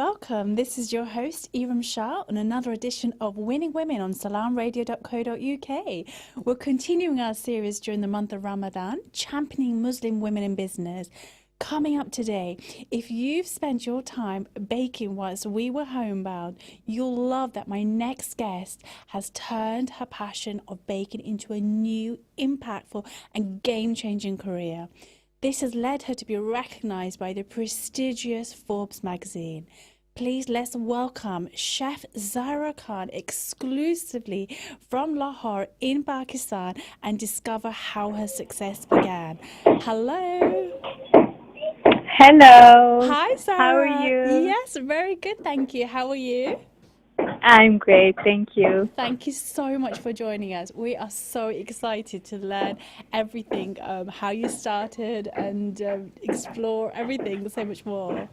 welcome. This is your host, Iram Shah, on another edition of Winning Women on salamradio.co.uk. We're continuing our series during the month of Ramadan, championing Muslim women in business. Coming up today, if you've spent your time baking whilst we were homebound, you'll love that my next guest has turned her passion of baking into a new, impactful and game-changing career. This has led her to be recognized by the prestigious Forbes magazine. Please let's welcome Chef Zaira Khan exclusively from Lahore in Pakistan and discover how her success began. Hello. Hello. Hi, How are Zaira. you? Yes, very good. Thank you. How are you? I'm great, thank you. Thank you so much for joining us. We are so excited to learn everything, how you started and explore everything so much more.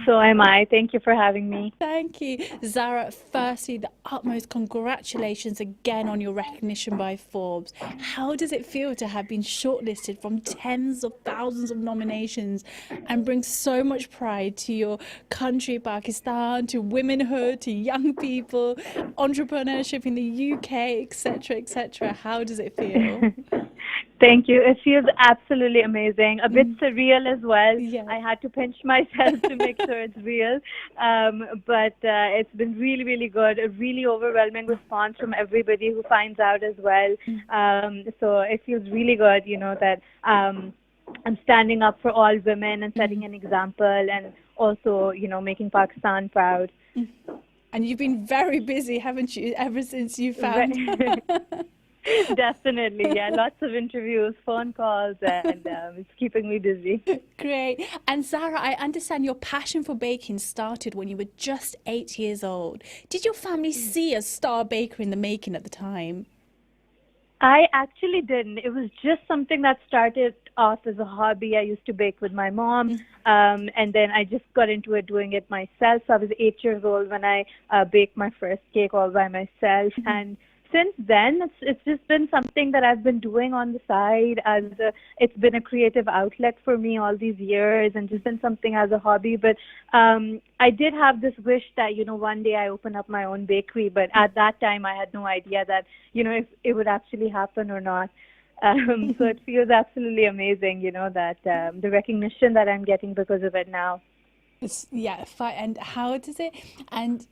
So am I. Thank you for having me. Thank you. Zara, firstly, the utmost congratulations again on your recognition by Forbes. How does it feel to have been shortlisted from tens of thousands of nominations and bring so much pride to your country, Pakistan, to womanhood, to young people, entrepreneurship in the UK, etc., etc.? How does it feel? Thank you. It feels absolutely amazing. A bit surreal as well. Yeah. I had to pinch myself to make sure it's real. But it's been really, really good. A really overwhelming response from everybody who finds out as well. So it feels really good, that I'm standing up for all women and setting an example and also, making Pakistan proud. And you've been very busy, haven't you, ever since you found? Definitely, yeah. Lots of interviews, phone calls, and it's keeping me busy. Great. And Zara, I understand your passion for baking started when you were just 8 years old. Did your family see a star baker in the making at the time? I actually didn't. It was just something that started off as a hobby. I used to bake with my mom, and then I just got into it doing it myself. So I was 8 years old when I baked my first cake all by myself, and since then, it's just been something that I've been doing on the side. It's been a creative outlet for me all these years, and just been something as a hobby. But I did have this wish that one day I open up my own bakery. But at that time, I had no idea that if it would actually happen or not. So it feels absolutely amazing, that the recognition that I'm getting because of it now. Yeah, and how does it? And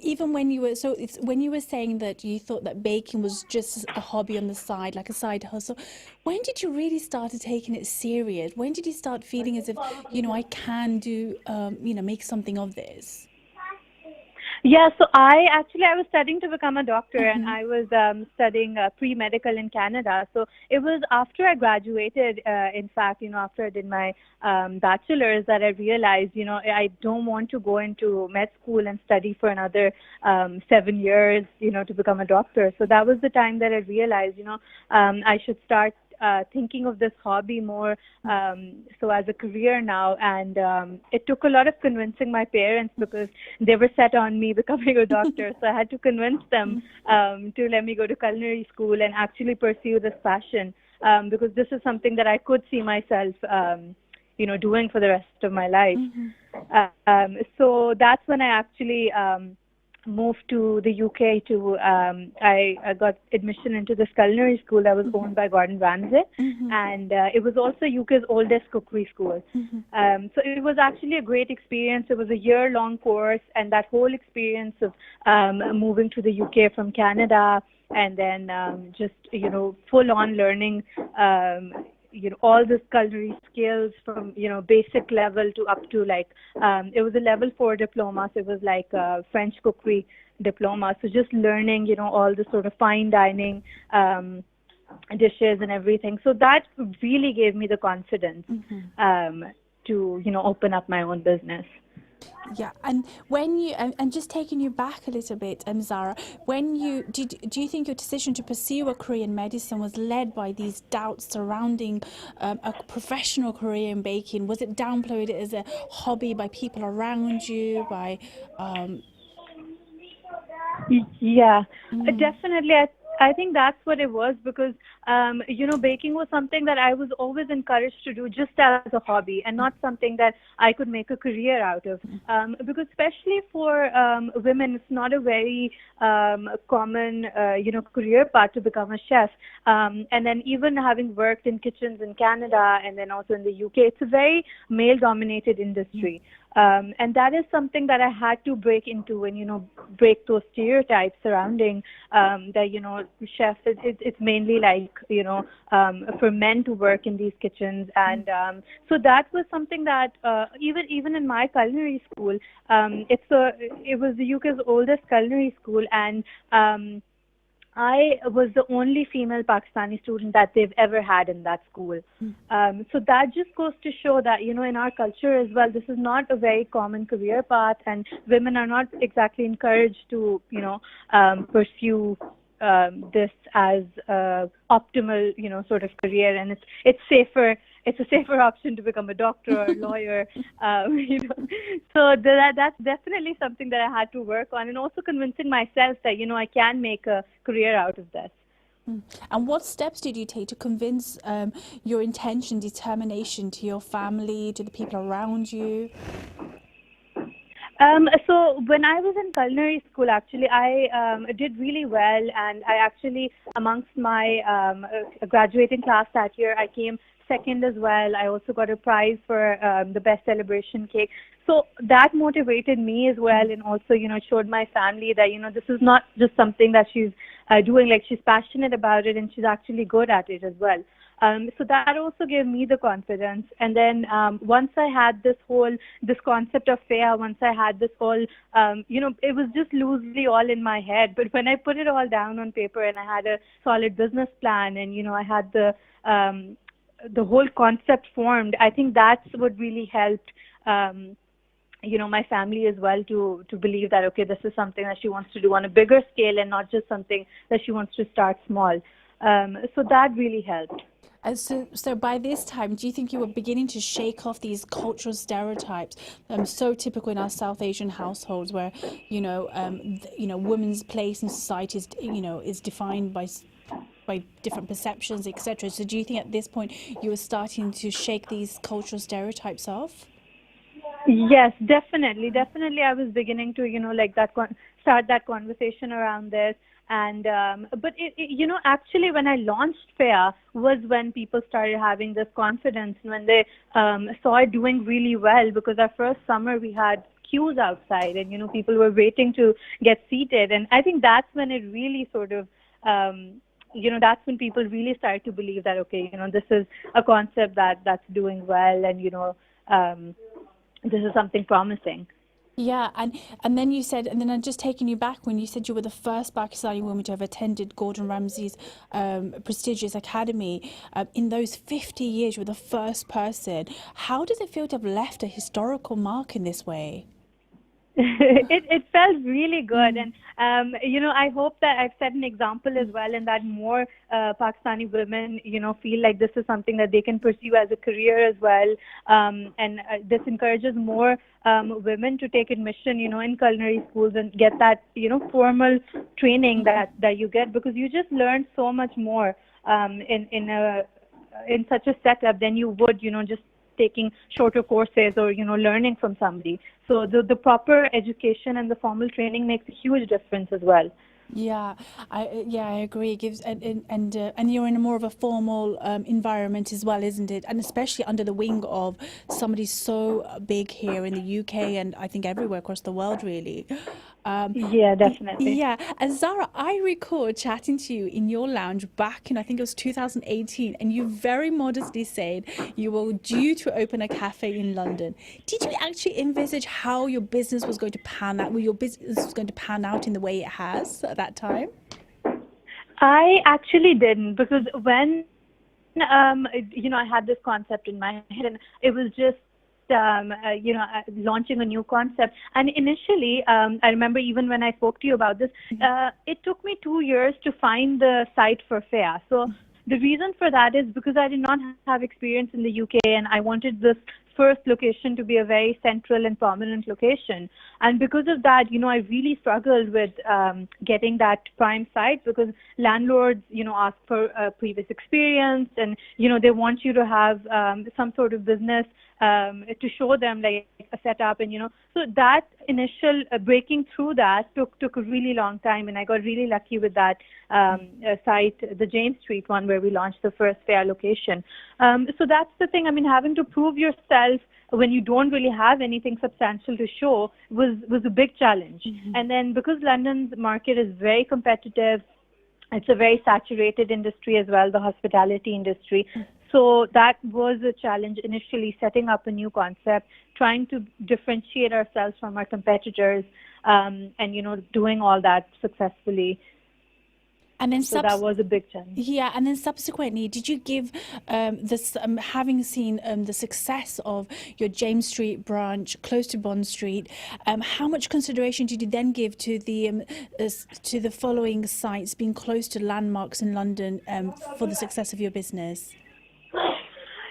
even when you were when you were saying that you thought that baking was just a hobby on the side, like a side hustle, when did you really start taking it serious? When did you start feeling as if I can do make something of this? Yeah, so I was studying to become a doctor, and I was studying pre-medical in Canada. So it was after I graduated, in fact, after I did my bachelor's, that I realized, I don't want to go into med school and study for another 7 years, to become a doctor. So that was the time that I realized, I should start thinking of this hobby more so as a career now. And it took a lot of convincing my parents because they were set on me becoming a doctor. So I had to convince them to let me go to culinary school and actually pursue this passion because this is something that I could see myself doing for the rest of my life. So that's when I actually moved to the UK to I got admission into this culinary school that was owned by Gordon Ramsay, and it was also UK's oldest cookery school. So it was actually a great experience. It was a year-long course, and that whole experience of moving to the UK from Canada and then just full-on learning all this culinary skills from basic level to up to like it was a level 4 diploma, so it was like a French cookery diploma. So just learning all the sort of fine dining dishes and everything. So that really gave me the confidence to open up my own business. Yeah, and when you and just taking you back a little bit, Zara, when you do you think your decision to pursue a career in medicine was led by these doubts surrounding a professional career in baking? Was it downplayed as a hobby by people around you? Yeah, definitely. I think that's what it was because, baking was something that I was always encouraged to do just as a hobby and not something that I could make a career out of. Because especially for women, it's not a very common, career path to become a chef. And then even having worked in kitchens in Canada and then also in the UK, it's a very male-dominated industry. And that is something that I had to break into and, break those stereotypes surrounding that, chef, it's mainly like, for men to work in these kitchens. And so that was something that even in my culinary school, it was the UK's oldest culinary school, and I was the only female Pakistani student that they've ever had in that school. So that just goes to show that, in our culture as well, this is not a very common career path, and women are not exactly encouraged to, pursue this as optimal, sort of career, and it's safer. It's a safer option to become a doctor or a lawyer, So that's definitely something that I had to work on, and also convincing myself that I can make a career out of this. And what steps did you take to convince your intention, determination to your family, to the people around you? So when I was in culinary school, actually, I did really well, and I actually, amongst my graduating class that year, I came second as well. I also got a prize for the best celebration cake. So that motivated me as well, and also, it showed my family that, this is not just something that she's doing, like she's passionate about it and she's actually good at it as well. So that also gave me the confidence. And then once I had this concept of fair, once I had this whole, it was just loosely all in my head. But when I put it all down on paper and I had a solid business plan and, I had the whole concept formed, I think that's what really helped, my family as well to believe that, okay, this is something that she wants to do on a bigger scale and not just something that she wants to start small. So that really helped. So by this time, do you think you were beginning to shake off these cultural stereotypes, so typical in our South Asian households, where women's place in society is defined by different perceptions, etc. So do you think at this point you were starting to shake these cultural stereotypes off? Yes, definitely. Definitely, I was beginning to, start that conversation around this. And but actually, when I launched Fair was when people started having this confidence, when they saw it doing really well. Because our first summer we had queues outside, and people were waiting to get seated. And I think that's when it really sort of that's when people really started to believe that, okay, this is a concept that's doing well, and this is something promising. Yeah, and then you said, and then I'm just taking you back when you said you were the first Pakistani woman to have attended Gordon Ramsay's prestigious academy. In those 50 years, you were the first person. How does it feel to have left a historical mark in this way? It felt really good, and I hope that I've set an example as well, and that more Pakistani women feel like this is something that they can pursue as a career as well, and this encourages more women to take admission in culinary schools and get that formal training that you get, because you just learn so much more in such a setup than you would just taking shorter courses or learning from somebody. So the proper education and the formal training makes a huge difference as well. Yeah, I agree. It gives and you're in a more of a formal environment as well, isn't it? And especially under the wing of somebody so big here in the UK and I think everywhere across the world, really. Yeah, definitely. Yeah, and Zara, I recall chatting to you in your lounge back in, I think it was 2018, and you very modestly said you were due to open a cafe in London. Did you actually envisage how your business was going to pan out, your business was going to pan out in the way it has at that time? I actually didn't, because when I had this concept in my head, and it was just launching a new concept. And initially, I remember even when I spoke to you about this, it took me 2 years to find the site for Fair. So the reason for that is because I did not have experience in the UK, and I wanted this first location to be a very central and prominent location. And because of that, I really struggled with getting that prime site, because landlords, ask for previous experience, and, they want you to have some sort of business to show them, like a setup, and, so that initial breaking through that took a really long time, and I got really lucky with that site, the James Street one, where we launched the first fair location. So that's the thing. I mean, having to prove yourself when you don't really have anything substantial to show was a big challenge. And then because London's market is very competitive, it's a very saturated industry as well, the hospitality industry. So that was a challenge initially, setting up a new concept, trying to differentiate ourselves from our competitors, and, doing all that successfully. And then So that was a big challenge. Yeah, and then subsequently, did you give this, having seen the success of your James Street branch close to Bond Street, how much consideration did you then give to the following sites being close to landmarks in London for the success of your business?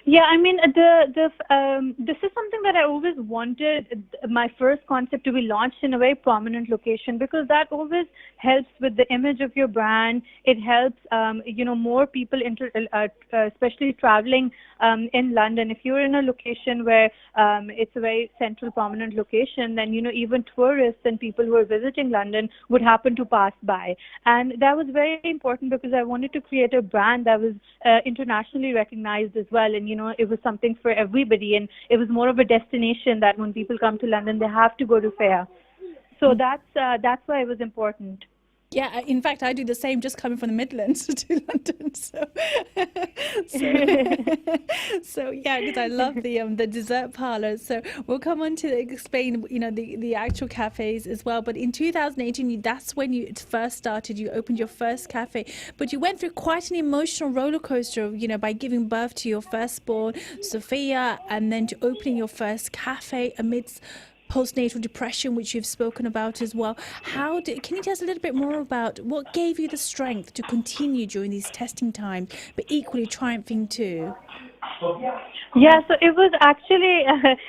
Yeah, I mean, this is something that I always wanted my first concept to be launched in a very prominent location, because that always helps with the image of your brand. It helps, more people, especially traveling in London. If you're in a location where it's a very central, prominent location, then, even tourists and people who are visiting London would happen to pass by. And that was very important, because I wanted to create a brand that was internationally recognized as well. And, it was something for everybody. And it was more of a destination that when people come to London, they have to go to fair. So that's why it was important. Yeah, in fact, I do the same, just coming from the Midlands to London. So yeah, because I love the dessert parlor. So we'll come on to explain, the actual cafes as well. But in 2018, that's when you first started. You opened your first cafe, but you went through quite an emotional roller coaster, by giving birth to your firstborn, Sophia, and then to opening your first cafe amidst postnatal depression, which you've spoken about as well. Can you tell us a little bit more about what gave you the strength to continue during these testing times, but equally triumphing too? Yeah, so it was actually,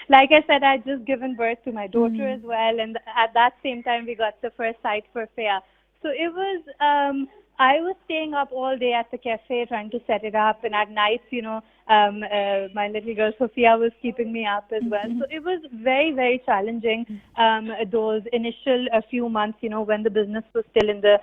like I said, I'd just given birth to my daughter as well, and at that same time we got the first site for fair. So it was, I was staying up all day at the cafe trying to set it up, and at nights, my little girl Sophia was keeping me up as well. So it was very, very challenging, those initial few months, when the business was still in the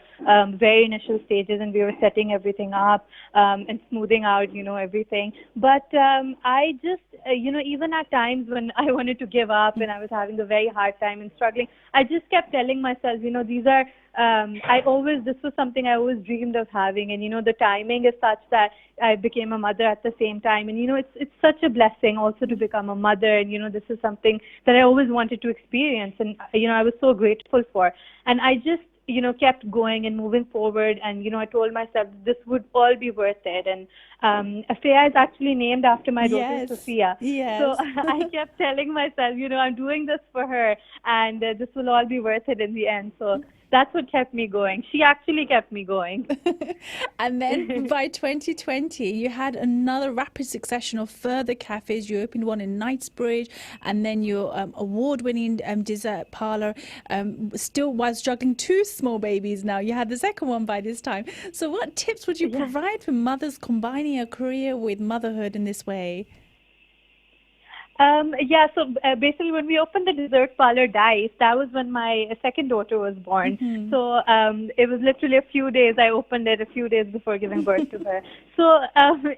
very initial stages, and we were setting everything up and smoothing out, everything. But I just, even at times when I wanted to give up and I was having a very hard time and struggling, I just kept telling myself, these are, this was something I always dreamed of having. And, the timing is such that I became a mother at the same time. And, it's such a blessing also to become a mother. And, this is something that I always wanted to experience. And, I was so grateful for. And I just, kept going and moving forward. And, I told myself this would all be worth it. And Afia is actually named after my daughter, Sophia. Yes. So I kept telling myself, I'm doing this for her, and this will all be worth it in the end. So that's what kept me going. She actually kept me going. And then by 2020, you had another rapid succession of further cafes. You opened one in Knightsbridge, and then your award-winning dessert parlor. Still, while juggling two small babies now, you had the second one by this time. So what tips would you provide for mothers combining a career with motherhood in this way? So basically when we opened the dessert parlor Dice, that was when my second daughter was born. So it was literally a few days. I opened it a few days before giving birth to her. So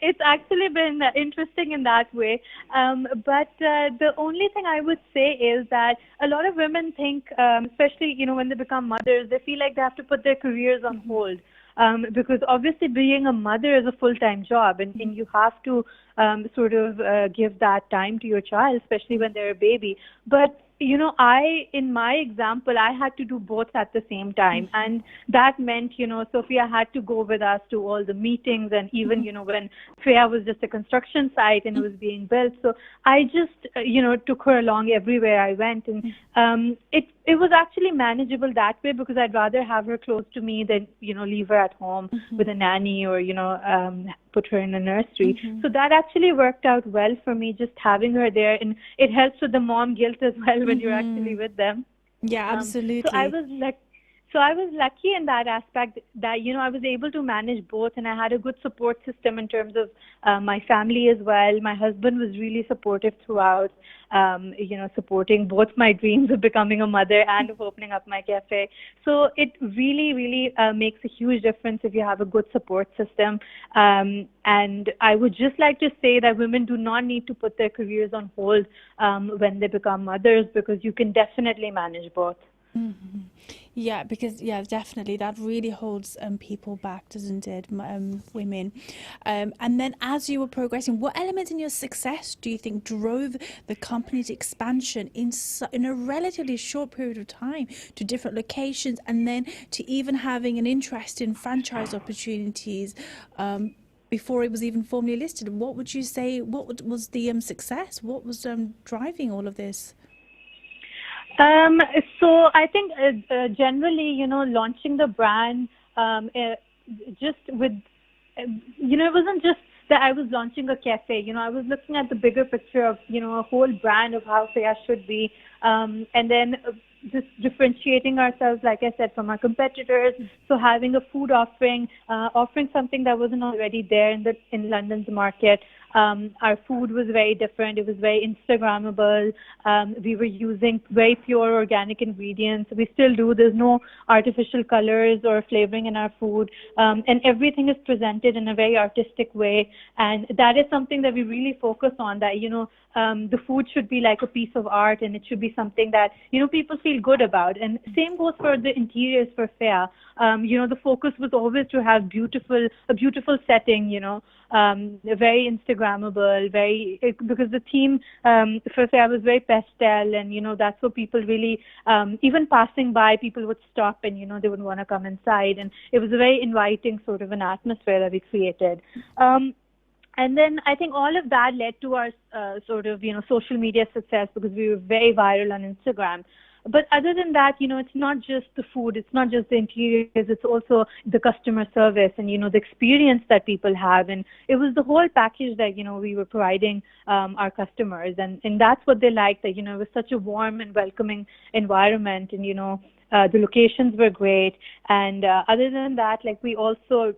it's actually been interesting in that way. But the only thing I would say is that a lot of women think, especially, when they become mothers, they feel like they have to put their careers on hold. Because obviously being a mother is a full-time job, and you have to sort of give that time to your child, especially when they're a baby. But, in my example, I had to do both at the same time. And that meant, Sophia had to go with us to all the meetings, and even, when Freya was just a construction site and it was being built. So I just, took her along everywhere I went. And it was actually manageable that way because I'd rather have her close to me than, leave her at home with a nanny or, put her in a nursery. So that actually worked out well for me, just having her there. And it helps with the mom guilt as well when you're actually with them. Yeah, So I absolutely. was like, so I was lucky in that aspect that I was able to manage both, and I had a good support system in terms of my family as well. My husband was really supportive throughout, supporting both my dreams of becoming a mother and of opening up my cafe. So it really, really makes a huge difference if you have a good support system. And I would just like to say that women do not need to put their careers on hold when they become mothers, because you can definitely manage both. Yeah, because definitely that really holds people back, doesn't it, women? And then as you were progressing, what elements in your success do you think drove the company's expansion in a relatively short period of time to different locations, and then to even having an interest in franchise opportunities before it was even formally listed? What would you say? What was the success? What was driving all of this? So I think generally, launching the brand just with, it wasn't just that I was launching a cafe. I was looking at the bigger picture of, a whole brand of how Faya should be, and then just differentiating ourselves, like I said, from our competitors. So having a food offering something that wasn't already there in London's market. Our food was very different. It was very Instagrammable. We were using very pure organic ingredients. We still do. There's no artificial colors or flavoring in our food. And everything is presented in a very artistic way. And that is something that we really focus on, that, the food should be like a piece of art, and it should be something that, people feel good about. And same goes for the interiors for Faya. The focus was always to have a beautiful setting, very Instagrammable, because the theme for Faya was very pastel, and, that's what people really, even passing by, people would stop and, they would want to come inside. And it was a very inviting sort of an atmosphere that we created. And then I think all of that led to our sort of, social media success, because we were very viral on Instagram. But other than that, it's not just the food, it's not just the interiors, it's also the customer service and, the experience that people have. And it was the whole package that, we were providing our customers. And that's what they liked, that, it was such a warm and welcoming environment. And, the locations were great. And other than that, like, we also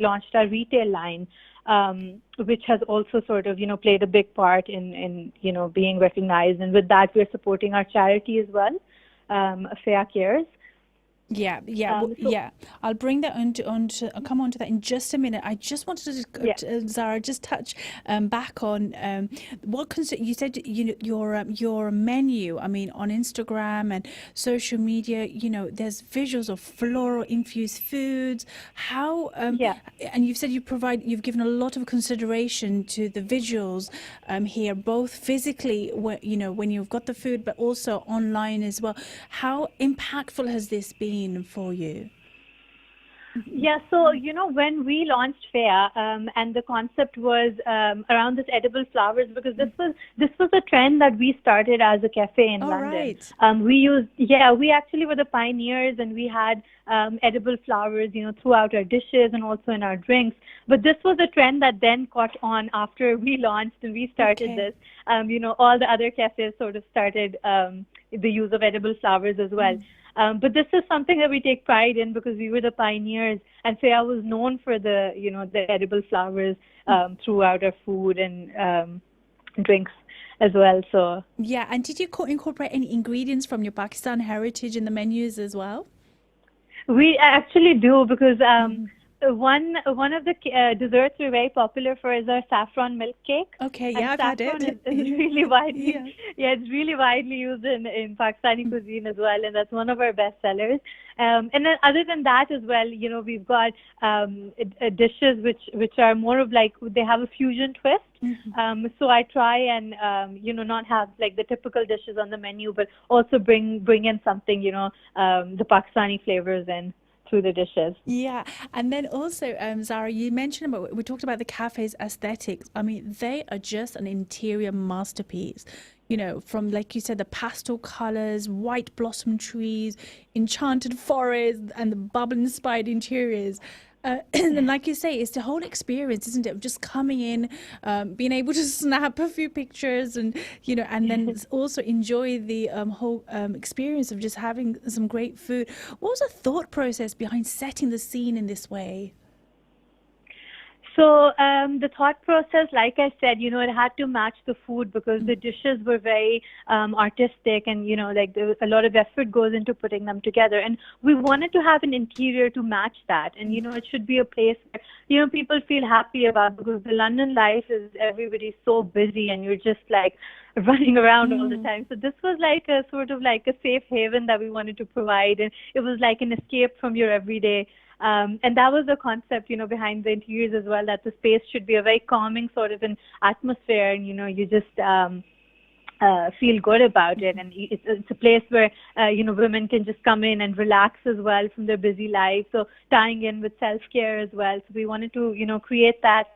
launched our retail line, which has also sort of, played a big part in being recognized. And with that, we're supporting our charity as well, Faya Cares. Yeah. I'll bring that I'll come on to that in just a minute. I just wanted to, Zara, just touch back on you said, your menu. I mean, on Instagram and social media, there's visuals of floral infused foods. How and you've said you've given a lot of consideration to the visuals here, both physically, when you've got the food, but also online as well. How impactful has this been for you? Yeah, so, when we launched Faya, and the concept was around this edible flowers, because this was a trend that we started as a cafe in London. Right. We actually were the pioneers, and we had edible flowers, throughout our dishes and also in our drinks. But this was a trend that then caught on after we launched and we started this. All the other cafes sort of started the use of edible flowers as well. But this is something that we take pride in, because we were the pioneers, and Faya was known for the edible flowers throughout our food and drinks as well. So and did you incorporate any ingredients from your Pakistan heritage in the menus as well? We actually do, because one of the desserts we're very popular for is our saffron milk cake. Okay, and I've had it. Saffron is really widely, it's really widely used in Pakistani cuisine as well, and that's one of our best sellers. And then other than that as well, we've got dishes which are more of like, they have a fusion twist. So I try and not have like the typical dishes on the menu, but also bring in something, the Pakistani flavors in through the dishes. Yeah, and then also, Zara, you mentioned about we talked about the cafe's aesthetics. I mean, they are just an interior masterpiece. You know, from like you said, the pastel colors, white blossom trees, enchanted forests, and the bubble-inspired interiors. And then, like you say, it's the whole experience, isn't it? Of just coming in, being able to snap a few pictures, and and then also enjoy the whole experience of just having some great food. What was the thought process behind setting the scene in this way? So the thought process, like I said, it had to match the food because the dishes were very artistic, and like a lot of effort goes into putting them together. And we wanted to have an interior to match that, and it should be a place where people feel happy about, because the London life is everybody's so busy, and you're just like running around all the time. So this was like a sort of like a safe haven that we wanted to provide, and it was like an escape from your everyday. And that was the concept, behind the interiors as well, that the space should be a very calming sort of an atmosphere, and, you just feel good about it. And it's a place where, women can just come in and relax as well from their busy lives. So tying in with self-care as well. So we wanted to, create that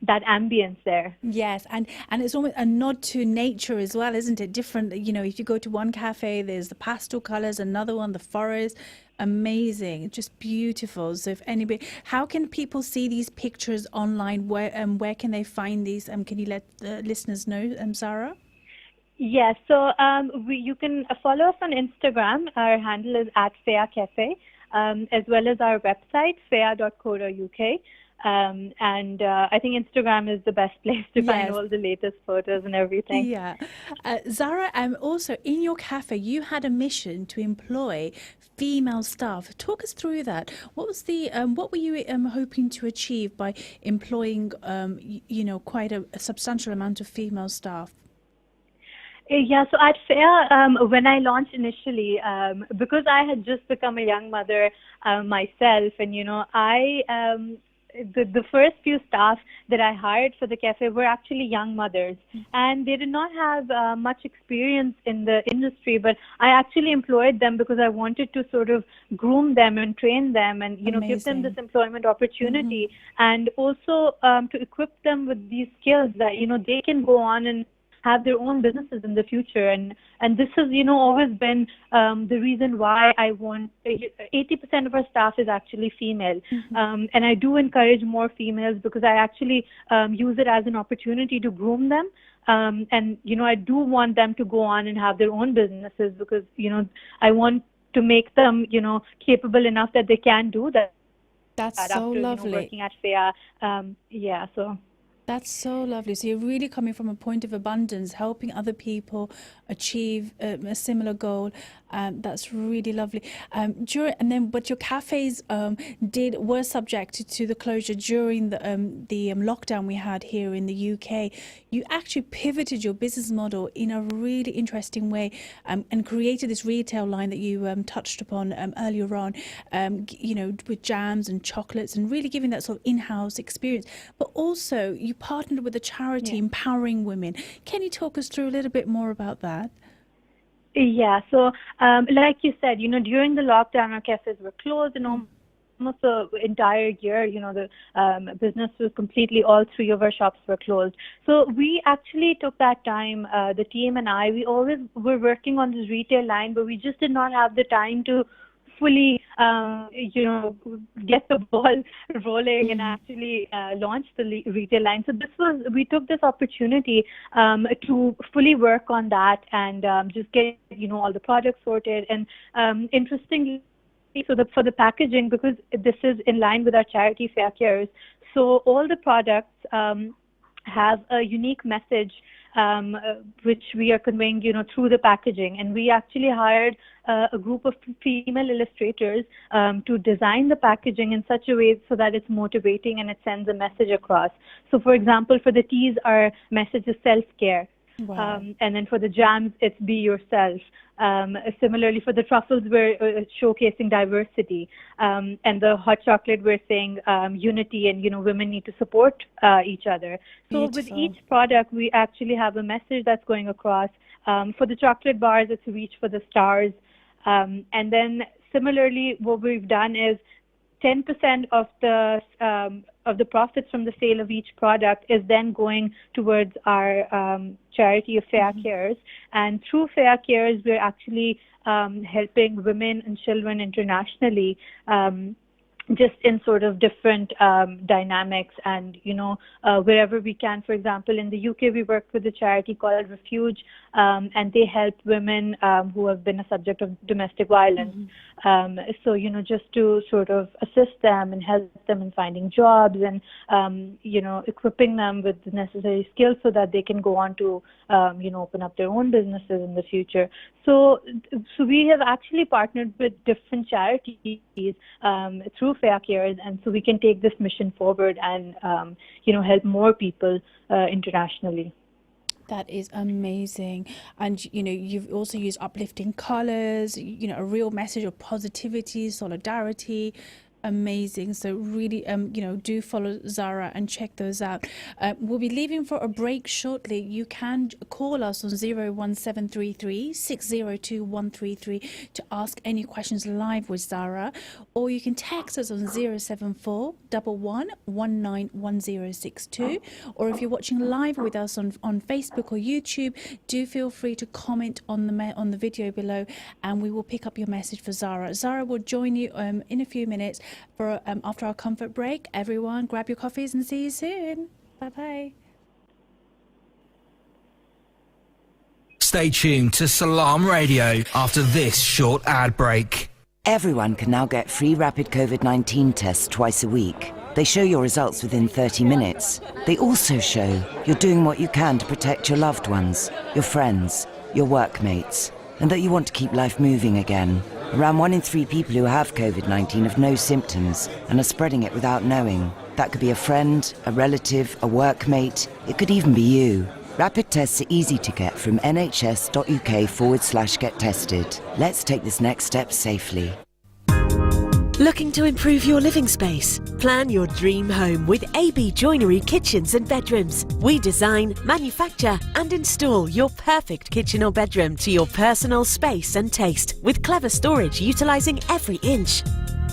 ambience there. Yes, and it's almost a nod to nature as well, isn't it? Different, if you go to one cafe, there's the pastel colors, another one, the forest. Amazing, just beautiful. So if anybody, how can people see these pictures online? Where can they find these? Can you let the listeners know, Zara? Yes, so you can follow us on Instagram. Our handle is @Fea as well as our website, fea.co.uk. And I think Instagram is the best place to find all the latest photos and everything. Yeah. Zara, also in your cafe, you had a mission to employ female staff. Talk us through that. What was what were you hoping to achieve by employing, quite a substantial amount of female staff? Yeah, so at Fair, when I launched initially, because I had just become a young mother myself, and the first few staff that I hired for the cafe were actually young mothers, and they did not have much experience in the industry, but I actually employed them because I wanted to sort of groom them and train them, and give them this employment opportunity, and also to equip them with these skills that they can go on and have their own businesses in the future. And this has always been the reason why I want 80% of our staff is actually female, and I do encourage more females because I actually use it as an opportunity to groom them, and I do want them to go on and have their own businesses, because I want to make them capable enough that they can do that. That's after, so lovely. Working at FEA. Yeah, so that's so lovely. So you're really coming from a point of abundance, helping other people achieve a similar goal. That's really lovely. But your cafes were subjected to the closure during the lockdown we had here in the UK. You actually pivoted your business model in a really interesting way, and created this retail line that you touched upon earlier on. With jams and chocolates, and really giving that sort of in-house experience. But also, you partnered with a charity empowering women. Can you talk us through a little bit more about that? Yeah, so like you said, during the lockdown, our cafes were closed, and almost the entire year, the business was completely, all three of our shops were closed. So we actually took that time, the team and I, we always were working on this retail line, but we just did not have the time to fully, get the ball rolling and actually launch the retail line. So we took this opportunity to fully work on that, and just get, all the products sorted. And interestingly, for the packaging, because this is in line with our charity Fair Cares, so all the products have a unique message, which we are conveying, through the packaging. And we actually hired a group of female illustrators to design the packaging in such a way so that it's motivating and it sends a message across. So, for example, for the teas, our message is self-care. Wow. And then for the jams, it's be yourself. Similarly, for the truffles, we're showcasing diversity. And the hot chocolate, we're saying unity, and, women need to support each other. So with each product, we actually have a message that's going across. For the chocolate bars, it's reach for the stars. And then similarly, what we've done is 10% of the profits from the sale of each product is then going towards our charity of Fair Cares. And through Fair Cares, we're actually helping women and children internationally, just in sort of different dynamics, and wherever we can. For example, in the UK, we work with a charity called Refuge, and they help women who have been a subject of domestic violence. So just to sort of assist them and help them in finding jobs, and equipping them with the necessary skills so that they can go on to open up their own businesses in the future. So we have actually partnered with different charities through Fair Cares, and so we can take this mission forward and help more people internationally. That is amazing. And you've also used uplifting colors, a real message of positivity, solidarity. Amazing. So really, do follow Zaira and check those out. We'll be leaving for a break shortly. You can call us on 01733 602 133 to ask any questions live with Zaira, or you can text us on 074 11 191062. Or if you're watching live with us on Facebook or YouTube, do feel free to comment on the video below, and we will pick up your message for Zaira. Zaira will join you in a few minutes for after our comfort break. Everyone, grab your coffees and see you soon. Bye-bye. Stay tuned to Salam Radio after this short ad break. Everyone can now get free rapid COVID-19 tests twice a week. They show your results within 30 minutes. They also show you're doing what you can to protect your loved ones, your friends, your workmates, and that you want to keep life moving again. Around 1 in 3 people who have COVID-19 have no symptoms and are spreading it without knowing. That could be a friend, a relative, a workmate. It could even be you. Rapid tests are easy to get from nhs.uk/get tested. Let's take this next step safely. Looking to improve your living space? Plan your dream home with AB Joinery Kitchens and Bedrooms. We design, manufacture and install your perfect kitchen or bedroom to your personal space and taste, with clever storage utilising every inch.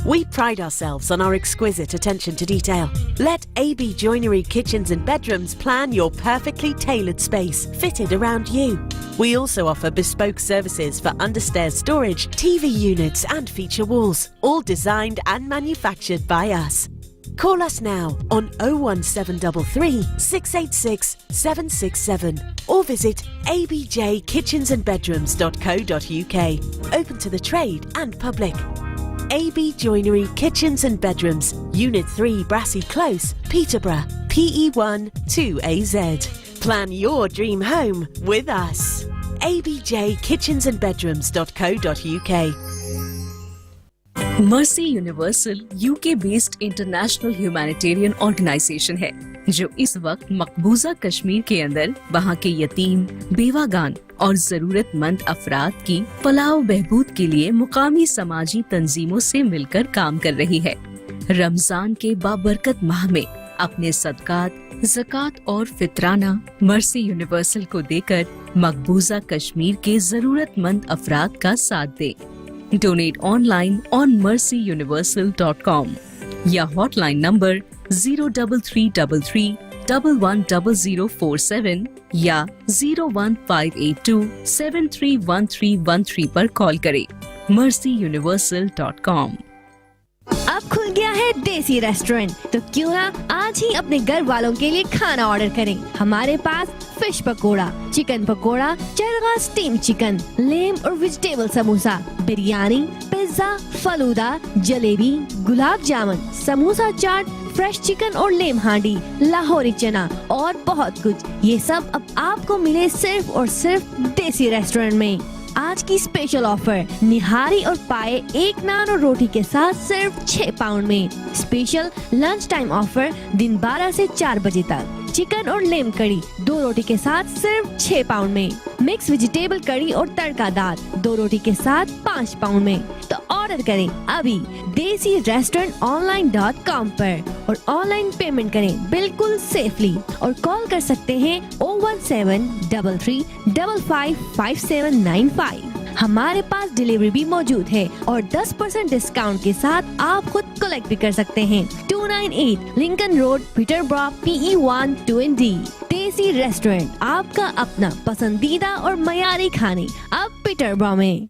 We pride ourselves on our exquisite attention to detail. Let AB Joinery Kitchens and Bedrooms plan your perfectly tailored space, fitted around you. We also offer bespoke services for understairs storage, TV units and feature walls, all designed and manufactured by us. Call us now on 01733 686 767 or visit abjkitchensandbedrooms.co.uk. Open to the trade and public. AB Joinery Kitchens and Bedrooms, Unit 3 Brassey Close, Peterborough, PE1 2AZ. Plan your dream home with us. abjkitchensandbedrooms.co.uk. Mercy Universal UK based international humanitarian organisation है जो इस वक्त मकबूजा कश्मीर के अंदर वहाँ के यतीम, बेवागान और जरूरतमंद अफराद की फलाह बहबूद के लिए मुकामी समाजी तंजीमों से मिलकर काम कर रही है। रमजान के बाबरकत माह में अपने सदकात, ज़कात और फितराना मर्सी यूनिवर्सल को देकर मकबूजा कश्मीर के जरूरतमंद अफराद का साथ दे। Donate online on mercyuniversal.com या हॉटलाइन नंबर 03333 110047 या 01582 731313 पर कॉल करें। mercyuniversal.com। अब खुल गया है देसी रेस्टोरेंट, तो क्यों ना आज ही अपने घर वालों के लिए खाना ऑर्डर करें। हमारे पास fish pakora, chicken pakora, charga steam chicken, lamb और vegetable samosa, biryani, pizza, falooda, jalebi, gulab jamun, samosa chaat, fresh chicken और लेम हांडी, लाहौरी चना और बहुत कुछ। ये सब अब आपको मिले सिर्फ और सिर्फ देसी रेस्टोरेंट में। आज की स्पेशल ऑफर, निहारी और पाए 1 नान और रोटी के साथ सिर्फ 6 पाउंड में। स्पेशल लंच टाइम ऑफर दिन 12 से 4 बजे तक। चिकन और लेम कड़ी 2 रोटी के साथ सिर्फ 6 पाउंड में। मिक्स वेजिटेबल कड़ी और तड़का दाल 2 रोटी के साथ 5 पाउंड में। तो ऑर्डर करें अभी देसी रेस्टोरेंट online.com पर और ऑनलाइन पेमेंट करें बिल्कुल सेफली, और कॉल कर सकते हैं 01733 555795। हमारे पास डिलीवरी भी मौजूद है और 10% डिस्काउंट के साथ आप खुद कलेक्ट भी कर सकते हैं। 298 लिंकन रोड, पीटरब्रो, PE1 2ND। देसी रेस्टोरेंट, आपका अपना पसंदीदा और मयारी खाने, अब पीटरब्रो में।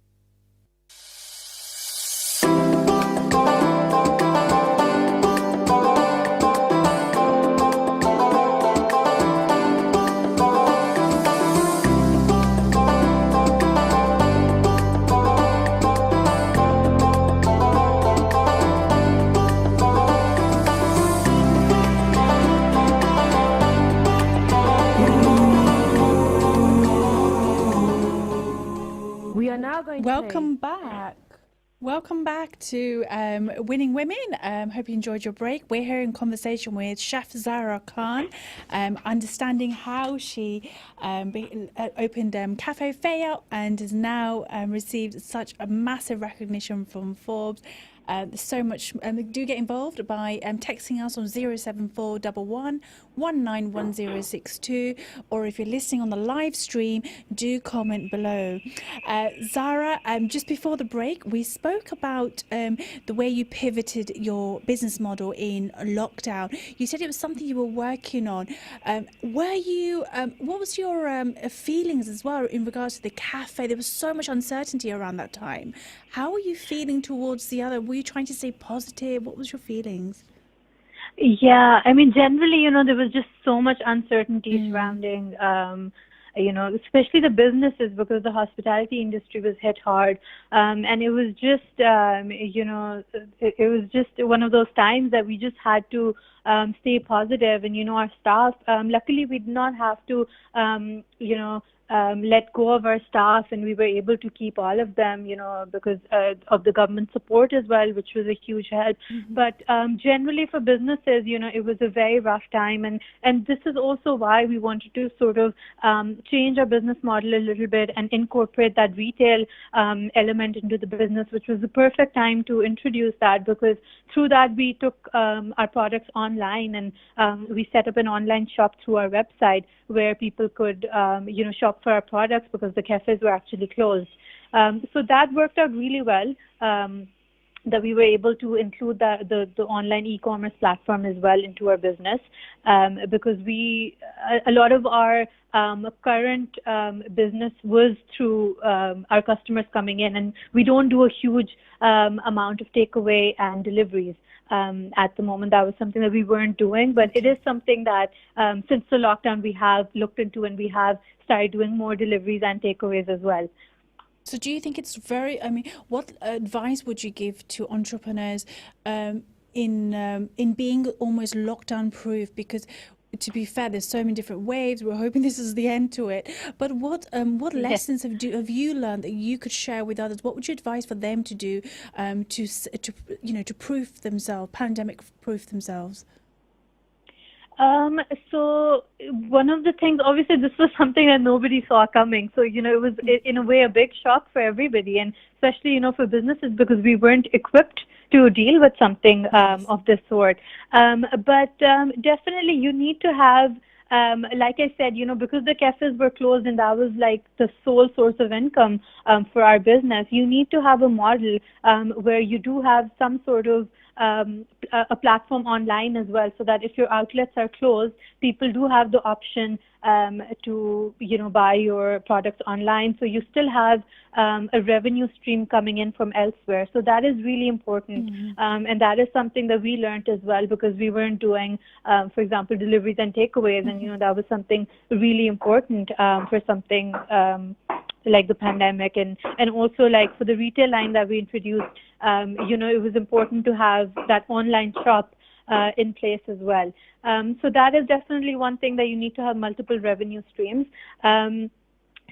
Welcome back. Welcome back to Winning Women. Hope you enjoyed your break. We're here in conversation with Chef Zaira Khan, understanding how she opened Cafe Faya and has now received such a massive recognition from Forbes. There's so much. Do get involved by texting us on 07411 191062, or if you're listening on the live stream, do comment below. Zara, just before the break, we spoke about the way you pivoted your business model in lockdown. You said it was something you were working on. What was your feelings as well in regards to the cafe? There was so much uncertainty around that time. How were you feeling towards the other? Were you trying to stay positive? What was your feelings? Yeah, I mean, generally, there was just so much uncertainty surrounding, especially the businesses, because the hospitality industry was hit hard. And it was just, it was just one of those times that we just had to stay positive. And, our staff, luckily we did not have to, let go of our staff, and we were able to keep all of them, because of the government support as well, which was a huge help. But generally for businesses, it was a very rough time, and this is also why we wanted to sort of change our business model a little bit and incorporate that retail element into the business, which was the perfect time to introduce that, because through that we took our products online, and we set up an online shop through our website where people could, shop for our products, because the cafes were actually closed. So that worked out really well, that we were able to include the online e-commerce platform as well into our business, because a lot of our current business was through our customers coming in, and we don't do a huge amount of takeaway and deliveries. At the moment, that was something that we weren't doing, but it is something that since the lockdown we have looked into, and we have started doing more deliveries and takeaways as well. So do you think it's what advice would you give to entrepreneurs in being almost lockdown proof? Because to be fair, there's so many different waves. We're hoping this is the end to it. But what lessons have you learned that you could share with others? What would you advise for them to do to proof themselves, pandemic proof themselves? So one of the things, obviously this was something that nobody saw coming. So, it was in a way a big shock for everybody, and especially, for businesses, because we weren't equipped to deal with something of this sort. But definitely you need to have, like I said, because the cafes were closed and that was like the sole source of income for our business, you need to have a model where you do have some sort of a platform online as well, so that if your outlets are closed, people do have the option to buy your products online, so you still have a revenue stream coming in from elsewhere. So that is really important, and that is something that we learned as well, because we weren't doing, for example, deliveries and takeaways, and that was something really important for something like the pandemic, and also like for the retail line that we introduced, it was important to have that online shop in place as well. So that is definitely one thing, that you need to have multiple revenue streams.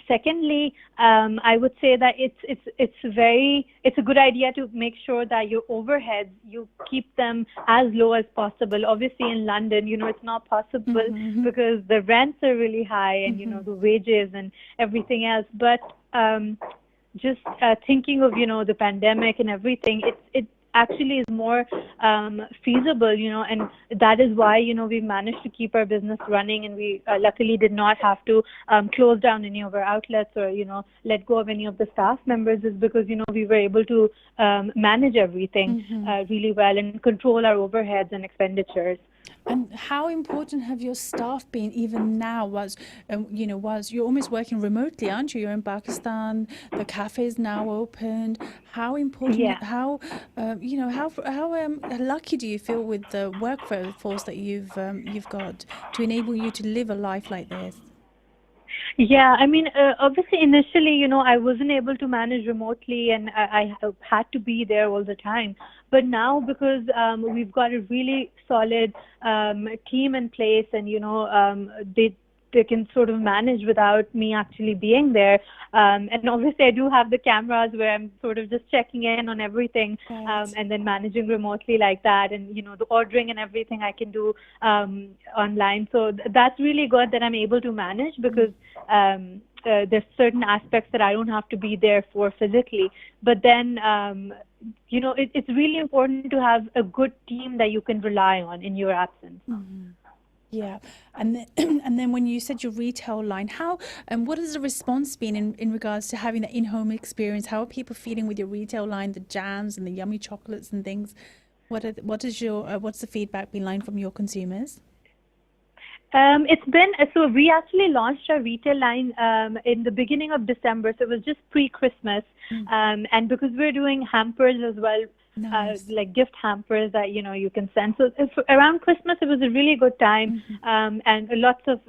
Secondly, I would say that it's a good idea to make sure that your overheads, you keep them as low as possible. Obviously in London, it's not possible because the rents are really high, and the wages and everything else. But just thinking of the pandemic and everything, actually is more feasible, and that is why, we managed to keep our business running, and we luckily did not have to close down any of our outlets or, let go of any of the staff members, is because, we were able to manage everything really well and control our overheads and expenditures. And how important have your staff been even now? Was you're almost working remotely, aren't you? You're in Pakistan. The cafe is now opened. How important? Yeah. How lucky do you feel with the workforce that you've got to enable you to live a life like this? Yeah, I mean, obviously, initially, I wasn't able to manage remotely, and I had to be there all the time. But now, because we've got a really solid team in place, and they can sort of manage without me actually being there. And obviously, I do have the cameras where I'm sort of just checking in on everything, and then managing remotely like that. And, the ordering and everything I can do online. So that's really good that I'm able to manage, because there's certain aspects that I don't have to be there for physically. But then, it's really important to have a good team that you can rely on in your absence. Mm-hmm. Yeah, and then when you said your retail line, what has the response been in regards to having that in-home experience? How are people feeling with your retail line, the jams and the yummy chocolates and things? What's the feedback been like from your consumers? It's been, so we actually launched our retail line in the beginning of December, so it was just pre-Christmas, and because we're doing hampers as well. Nice. Like gift hampers that you can send. So around Christmas, it was a really good time, and lots of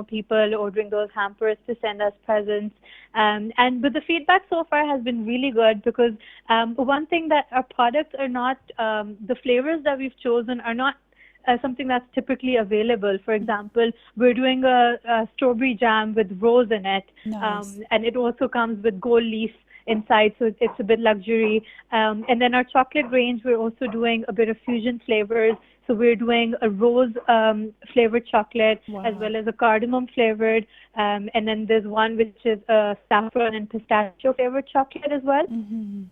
people ordering those hampers to send us presents. But the feedback so far has been really good, because one thing that our products are not, the flavors that we've chosen are not something that's typically available. For example, we're doing a strawberry jam with rose in it, nice. And it also comes with gold leaf inside, so it's a bit luxury. And then our chocolate range, we're also doing a bit of fusion flavors. So we're doing a rose flavored chocolate, wow. as well as a cardamom flavored, and then there's one which is a saffron and pistachio flavored chocolate as well. Mm-hmm.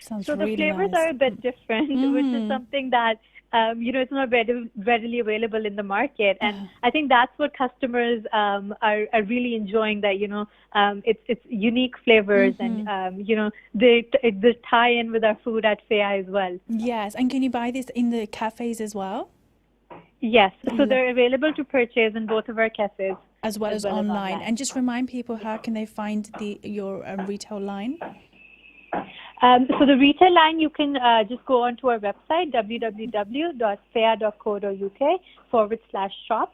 Sounds so really the flavors nice. are a bit different, which is something that it's not readily available in the market, and I think that's what customers are really enjoying. That it's unique flavors, and they tie in with our food at Fea as well. Yes, and can you buy this in the cafes as well? Yes, so they're available to purchase in both of our cafes as well as online. And just remind people, how can they find your retail line? So the retail line, you can just go onto our website, www.fea.co.uk/shop,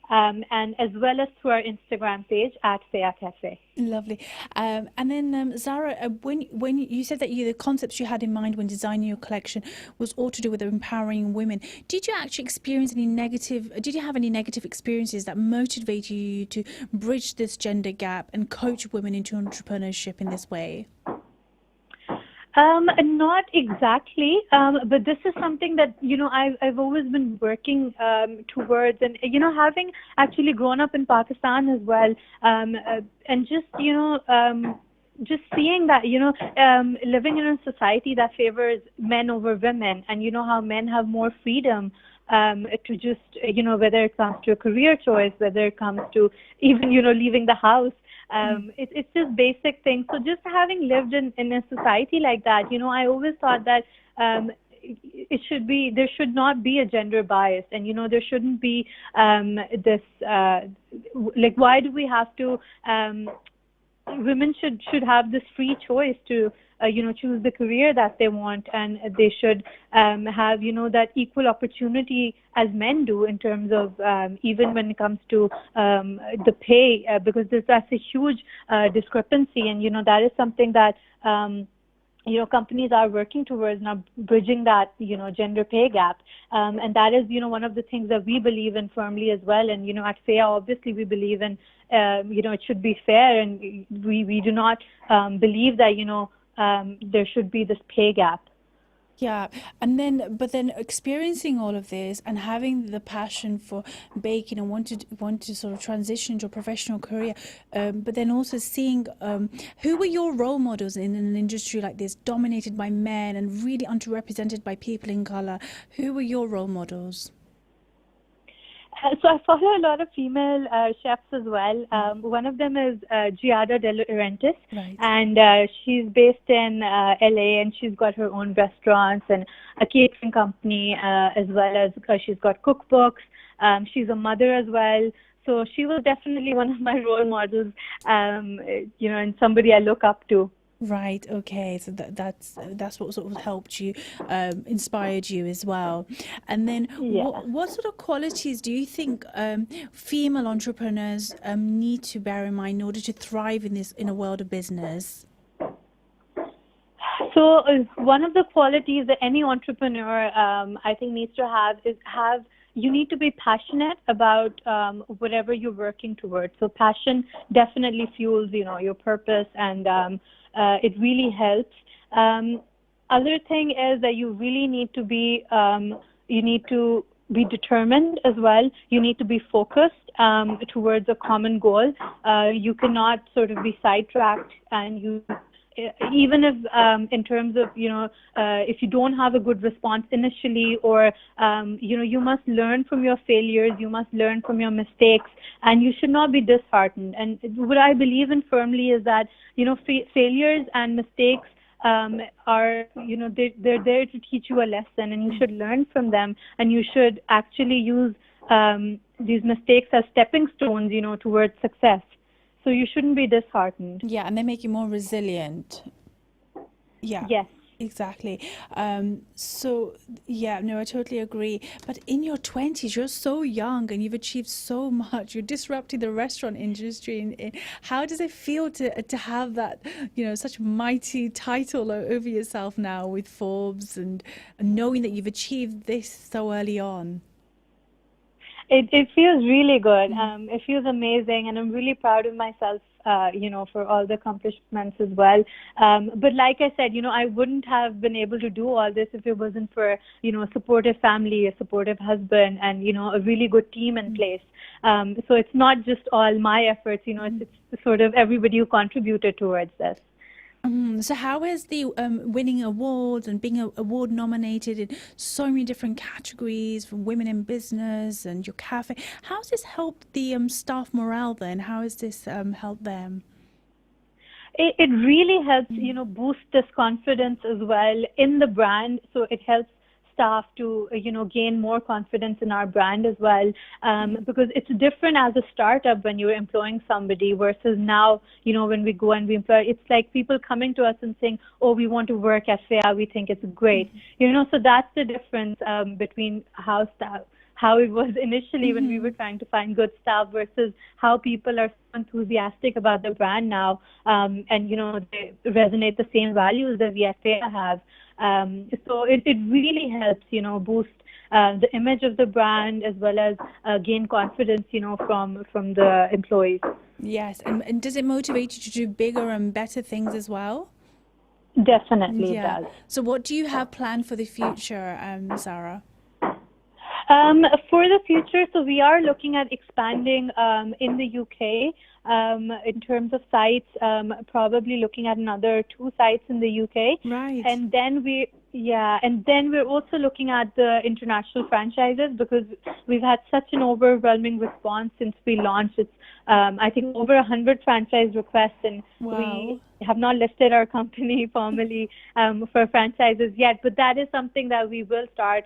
and as well as to our Instagram page at Fea Cafe. Lovely. And then Zara, when you said that the concepts you had in mind when designing your collection was all to do with empowering women, did you actually experience did you have any negative experiences that motivated you to bridge this gender gap and coach women into entrepreneurship in this way? Not exactly, but this is something that, I've always been working towards, and, having actually grown up in Pakistan as well, and just, just seeing that, living in a society that favors men over women, and how men have more freedom to just, whether it comes to a career choice, whether it comes to even, leaving the house. It's just basic things. So just having lived in a society like that, I always thought that there should not be a gender bias, and there shouldn't be this why do we have to women should have this free choice to choose the career that they want, and they should have that equal opportunity as men do in terms of even when it comes to the pay, because that's a huge discrepancy, and that is something that companies are working towards now, bridging that gender pay gap, and that is one of the things that we believe in firmly as well. And at Fea, obviously we believe in it should be fair, and we do not believe that there should be this pay gap. Yeah, but then experiencing all of this and having the passion for baking and want to sort of transition to a professional career, but then also seeing who were your role models in an industry like this, dominated by men and really underrepresented by people in color? Who were your role models? So I follow a lot of female chefs as well. One of them is Giada De Laurentiis, Right. and she's based in LA, and she's got her own restaurants and a catering company, as well as she's got cookbooks. She's a mother as well. So she was definitely one of my role models, and somebody I look up to. Right. Okay. So that's what sort of helped you, inspired you as well. And then, Yeah. what sort of qualities do you think female entrepreneurs need to bear in mind in order to thrive in a world of business? So one of the qualities that any entrepreneur, I think, needs to have is you need to be passionate about whatever you're working towards. So passion definitely fuels, your purpose, and it really helps. Other thing is that you really need to be determined as well. You need to be focused towards a common goal. You cannot sort of be sidetracked, and even if in terms of if you don't have a good response initially, or you must learn from your failures, you must learn from your mistakes, and you should not be disheartened. And what I believe in firmly is that failures and mistakes are they're there to teach you a lesson, and you should learn from them, and you should actually use these mistakes as stepping stones towards success. So you shouldn't be disheartened. Yeah, and they make you more resilient. Yeah. Yes. Exactly. So, yeah, no, I totally agree. But in your 20s, you're so young and you've achieved so much. You're disrupting the restaurant industry. And how does it feel to have that, such mighty title over yourself now with Forbes, and knowing that you've achieved this so early on? It feels really good. It feels amazing, and I'm really proud of myself, for all the accomplishments as well. But like I said, I wouldn't have been able to do all this if it wasn't for, a supportive family, a supportive husband, and, a really good team in place. So it's not just all my efforts, it's sort of everybody who contributed towards this. So how has the winning awards and being award nominated in so many different categories from women in business and your cafe, how has this helped the staff morale then? How has this helped them? It really helps, boost this confidence as well in the brand. So it helps staff to, gain more confidence in our brand as well, because it's different as a startup when you're employing somebody versus now, when we go and we employ, it's like people coming to us and saying, oh, we want to work at FEA, we think it's great. So that's the difference between how it was initially when we were trying to find good staff versus how people are enthusiastic about the brand now, and they resonate the same values that we at FEA have. So it really helps, boost the image of the brand as well as gain confidence, from the employees. Yes, and does it motivate you to do bigger and better things as well? Definitely it does. So what do you have planned for the future, Zaira? For the future, so we are looking at expanding in the UK. In terms of sites, probably looking at another 2 sites in the UK. Right. And then we're also looking at the international franchises, because we've had such an overwhelming response since we launched. It's I think over 100 franchise requests, and Wow. we have not listed our company formally for franchises yet, but that is something that we will start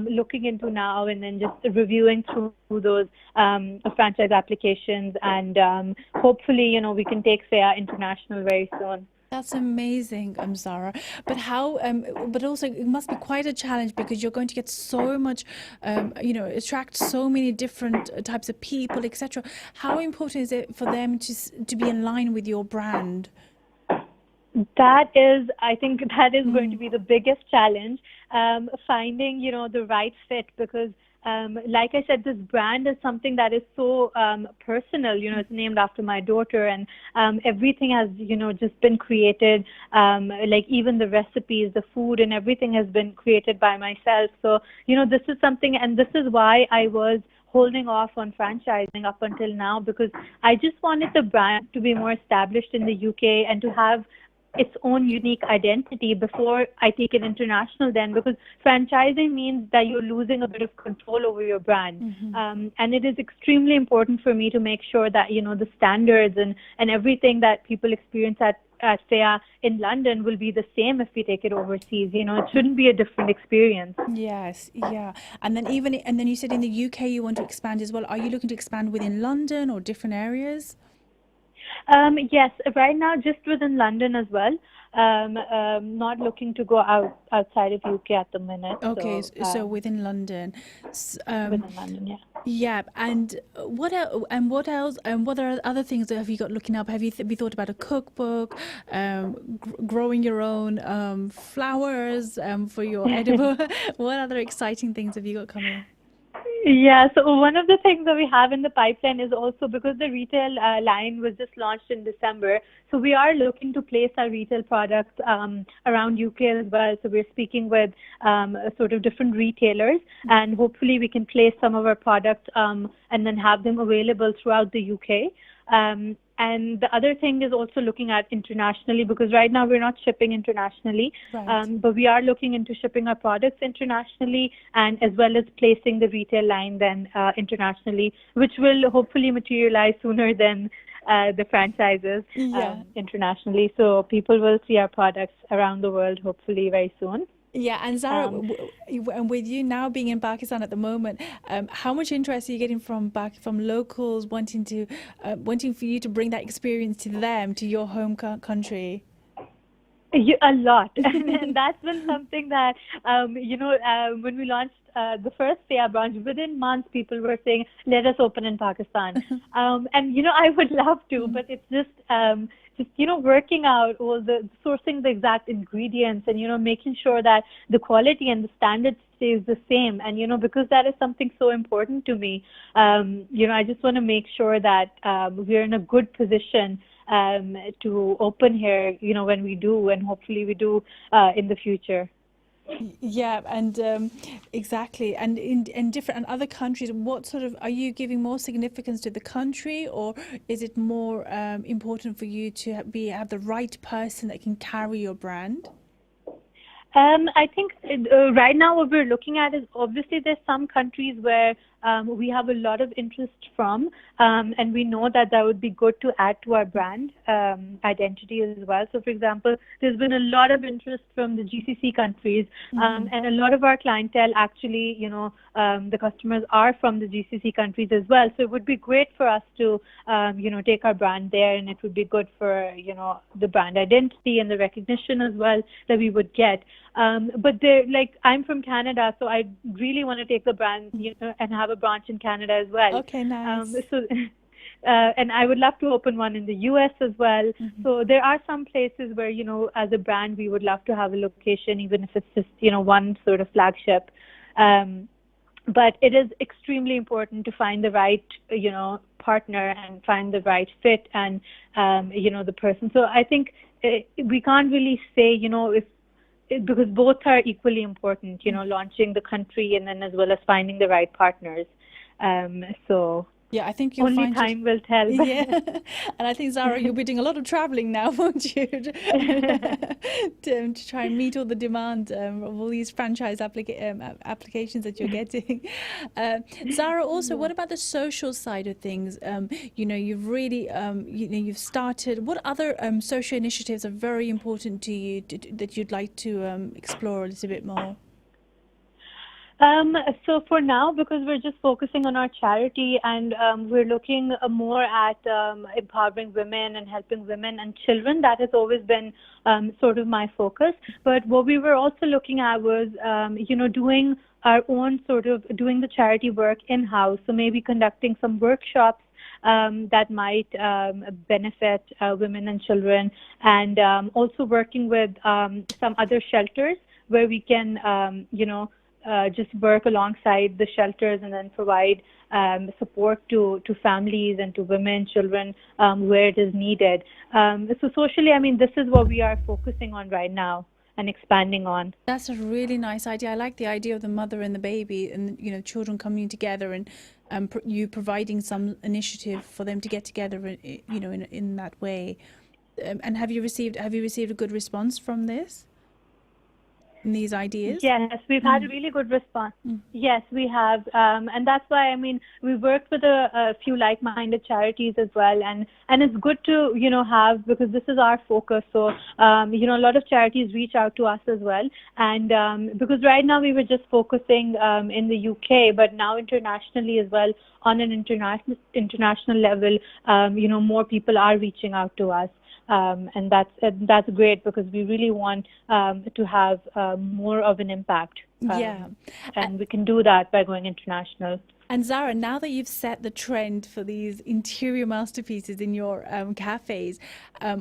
looking into now, and then just reviewing through those franchise applications, and hopefully, we can take FEA international very soon. That's amazing, Zara. But how? But also, it must be quite a challenge because you're going to get so much, attract so many different types of people, etc. How important is it for them to be in line with your brand? I think that is going to be the biggest challenge, finding, the right fit, because like I said, this brand is something that is so personal. It's named after my daughter, and everything has, just been created. Like even the recipes, the food, and everything has been created by myself. So, this is something, and this is why I was holding off on franchising up until now, because I just wanted the brand to be more established in the UK and to have its own unique identity before I take it international then, because franchising means that you're losing a bit of control over your brand. And it is extremely important for me to make sure that, the standards and everything that people experience at say in London will be the same if we take it overseas. It shouldn't be a different experience. Yes, yeah. And then you said in the UK you want to expand as well. Are you looking to expand within London or different areas? Yes, right now just within London as well. Not looking to go outside of UK at the minute. Okay, so within London. Within London, yeah. Yeah, and what else? And what are other things that have you got looking up? Have you thought about a cookbook, growing your own flowers for your edible? What other exciting things have you got coming? Yeah, so one of the things that we have in the pipeline is also, because the retail line was just launched in December, so we are looking to place our retail products around UK as well. So we're speaking with sort of different retailers, and hopefully we can place some of our products and then have them available throughout the UK. And the other thing is also looking at internationally, because right now we're not shipping internationally, Right. but we are looking into shipping our products internationally, and as well as placing the retail line then internationally, which will hopefully materialize sooner than the franchises internationally. So people will see our products around the world hopefully very soon. Yeah, and Zara, and with you now being in Pakistan at the moment, how much interest are you getting from locals wanting for you to bring that experience to them, to your home country? A lot, and that's been something that when we launched the first Saya branch, within months people were saying, "Let us open in Pakistan," and I would love to, but it's just working out all sourcing the exact ingredients and making sure that the quality and the standard stays the same, and because that is something so important to me. I just want to make sure that we're in a good position to open here, when we do, and hopefully we do in the future. Yeah, and exactly. And in different and other countries, what sort of, are you giving more significance to the country, or is it more important for you to have the right person that can carry your brand? I think right now what we're looking at is, obviously there's some countries where we have a lot of interest from, and we know that would be good to add to our brand identity as well. So, for example, there's been a lot of interest from the GCC countries, and a lot of our clientele actually, the customers are from the GCC countries as well. So it would be great for us to, take our brand there, and it would be good for, the brand identity and the recognition as well that we would get. But I'm from Canada, so I really want to take the brand, and have a branch in Canada as well. Okay, nice. And I would love to open one in the US as well. So there are some places where, as a brand, we would love to have a location, even if it's just, one sort of flagship. But it is extremely important to find the right, partner and find the right fit and, the person. So I think we can't really say, because both are equally important, launching the country and then as well as finding the right partners. So yeah, I think you'll only find time will tell. Yeah, and I think, Zara, you'll be doing a lot of traveling now, won't you, to try and meet all the demand of all these franchise applications that you're getting. Zara, also, what about the social side of things? You've really, you've started. What other social initiatives are very important to you that you'd like to explore a little bit more? So for now, because we're just focusing on our charity, and we're looking more at empowering women and helping women and children, that has always been sort of my focus. But what we were also looking at was, doing our own doing the charity work in-house. So maybe conducting some workshops that might benefit women and children, and also working with some other shelters where we can, just work alongside the shelters and then provide support to families and to women, children, where it is needed. So socially, I mean, this is what we are focusing on right now and expanding on. That's a really nice idea. I like the idea of the mother and the baby, and children coming together, and you providing some initiative for them to get together, in that way. And have you received a good response from this? In these ideas? Yes, we've had a really good response. Yes, we have. And that's why, I mean, we worked with a few like-minded charities as well. And it's good to, have, because this is our focus. So, a lot of charities reach out to us as well. And because right now we were just focusing in the UK, but now internationally as well, on an international level, more people are reaching out to us. And that's great, because we really want to have more of an impact. And we can do that by going international. And Zaira, now that you've set the trend for these interior masterpieces in your cafes, how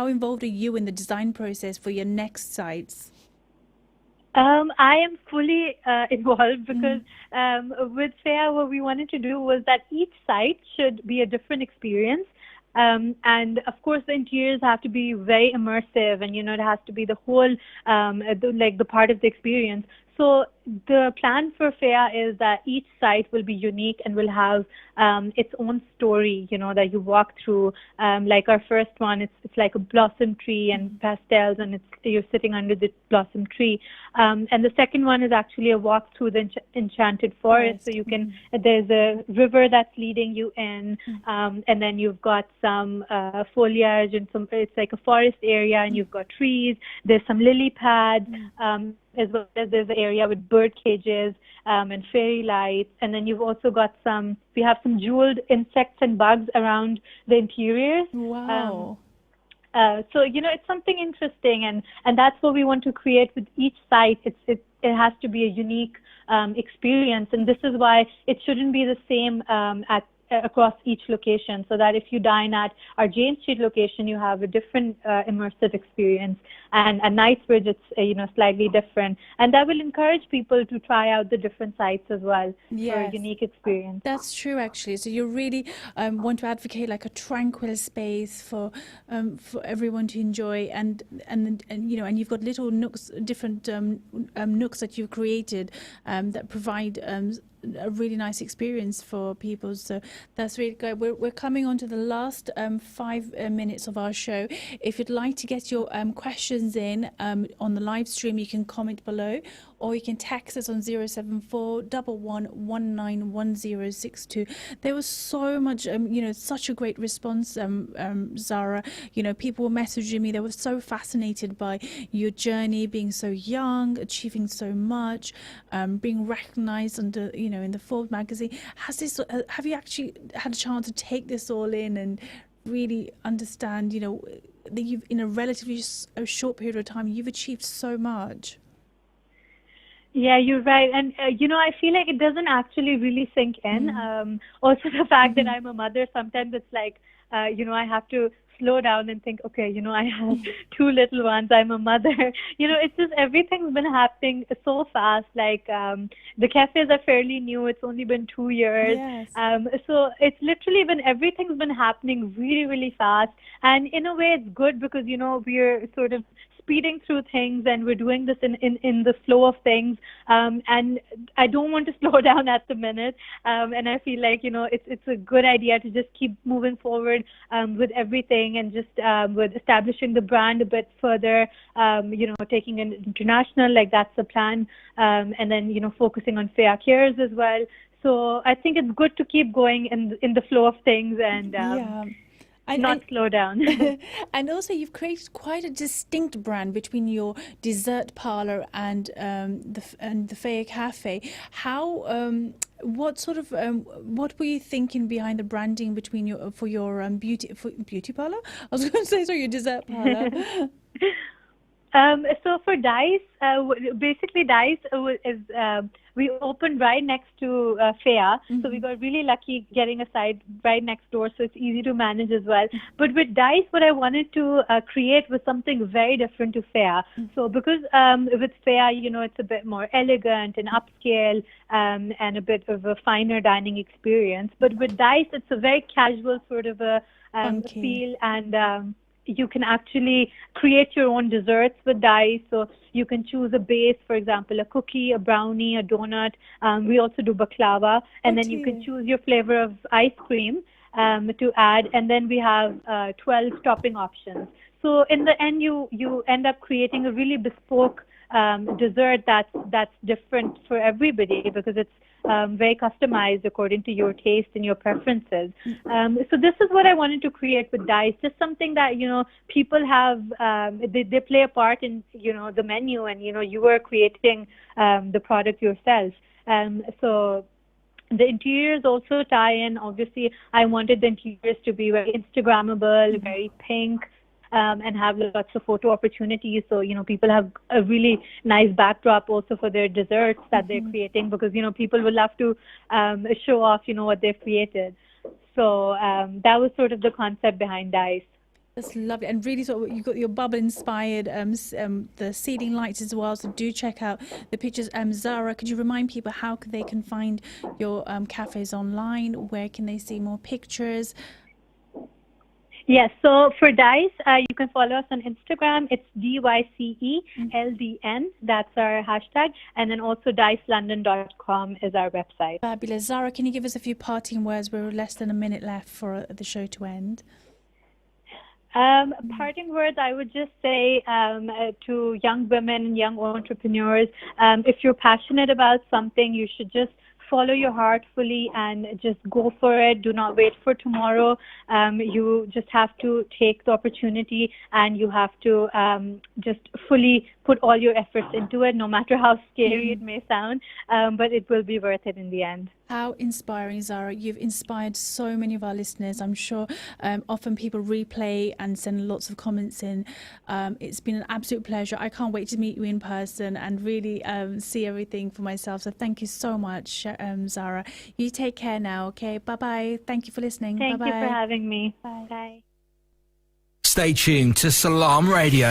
involved are you in the design process for your next sites? I am fully involved, because with Fea, what we wanted to do was that each site should be a different experience. And of course, the interiors have to be very immersive, and it has to be the whole, the part of the experience. So the plan for Fea is that each site will be unique and will have its own story, that you walk through. Like our first one, it's like a blossom tree and pastels, and you're sitting under the blossom tree. And the second one is actually a walk through the enchanted forest. So there's a river that's leading you in, and then you've got some foliage, and it's like a forest area, and you've got trees. There's some lily pads. As well as there's an area with bird cages and fairy lights. And then you've also got we have some jeweled insects and bugs around the interiors. Wow. So, it's something interesting, and that's what we want to create with each site. It has to be a unique experience, and this is why it shouldn't be the same across each location, so that if you dine at our Jane Street location, you have a different immersive experience, and at Knightsbridge it's slightly different, and that will encourage people to try out the different sites as well for a unique experience. That's true, actually. So you really want to advocate like a tranquil space for everyone to enjoy, and you've got little nooks, different nooks that you've created that provide a really nice experience for people. So that's really good. We're coming on to the last 5 minutes of our show. If you'd like to get your questions in on the live stream, you can comment below, or you can text us on 074 11191062. There was so much, such a great response, Zara. People were messaging me. They were so fascinated by your journey, being so young, achieving so much, being recognized under, in the Forbes magazine. Have you actually had a chance to take this all in and really understand, that you've, in a relatively short period of time, you've achieved so much? Yeah, you're right. And, I feel like it doesn't actually really sink in. Also, the fact that I'm a mother, sometimes it's like, I have to slow down and think, okay, I have 2 little ones, I'm a mother. It's just everything's been happening so fast. Like the cafes are fairly new. It's only been 2 years. Yes. So it's literally everything's been happening really, really fast. And in a way, it's good, because, we're sort of speeding through things, and we're doing this in the flow of things, and I don't want to slow down at the minute, and I feel like it's a good idea to just keep moving forward with everything, and just with establishing the brand a bit further, taking it international, like that's the plan, and then focusing on Fea Cares as well. So I think it's good to keep going in the flow of things, and not slow down. And also, you've created quite a distinct brand between your dessert parlor and the Fea Cafe. What were you thinking behind the branding between your beauty parlor? I was going to say, sorry, your dessert parlor. So for Dice, basically Dice is we opened right next to Faya, so we got really lucky getting a site right next door, so it's easy to manage as well. But with Dice, what I wanted to create was something very different to Faya. So because with Faya, it's a bit more elegant and upscale and a bit of a finer dining experience. But with Dice, it's a very casual sort of a feel, and you can actually create your own desserts with Dice. So you can choose a base, for example, a cookie, a brownie, a donut. We also do baklava. And then you can choose your flavor of ice cream to add. And then we have 12 topping options. So in the end, you end up creating a really bespoke dessert that's different for everybody, because it's very customized according to your taste and your preferences. So this is what I wanted to create with Dice, just something that, people have, they play a part in, the menu, and, you are creating the product yourself. So the interiors also tie in. Obviously, I wanted the interiors to be very Instagrammable, very pink, and have lots of photo opportunities. So, people have a really nice backdrop also for their desserts that they're creating, because, people will love to show off, what they've created. So that was sort of the concept behind Dice. That's lovely, and really sort of, you've got your bubble inspired the ceiling lights as well, so do check out the pictures. Zara, could you remind people how they can find your cafes online? Where can they see more pictures? Yes, so for Dice, you can follow us on Instagram. It's DYCELDN. That's our hashtag. And then also dicelondon.com is our website. Fabulous. Zara, can you give us a few parting words? We're less than a minute left for the show to end. Parting words, I would just say to young women, young entrepreneurs, if you're passionate about something, you should just follow your heart fully and just go for it. Do not wait for tomorrow. You just have to take the opportunity, and you have to just fully put all your efforts into it, no matter how scary it may sound, but it will be worth it in the end. How inspiring, Zara. You've inspired so many of our listeners. I'm sure often people replay and send lots of comments in. It's been an absolute pleasure. I can't wait to meet you in person and really see everything for myself. So thank you so much, Zara. You take care now, okay? Bye-bye. Thank you for listening. Thank Bye-bye. you for having me. Bye. Bye. Stay tuned to Salam Radio.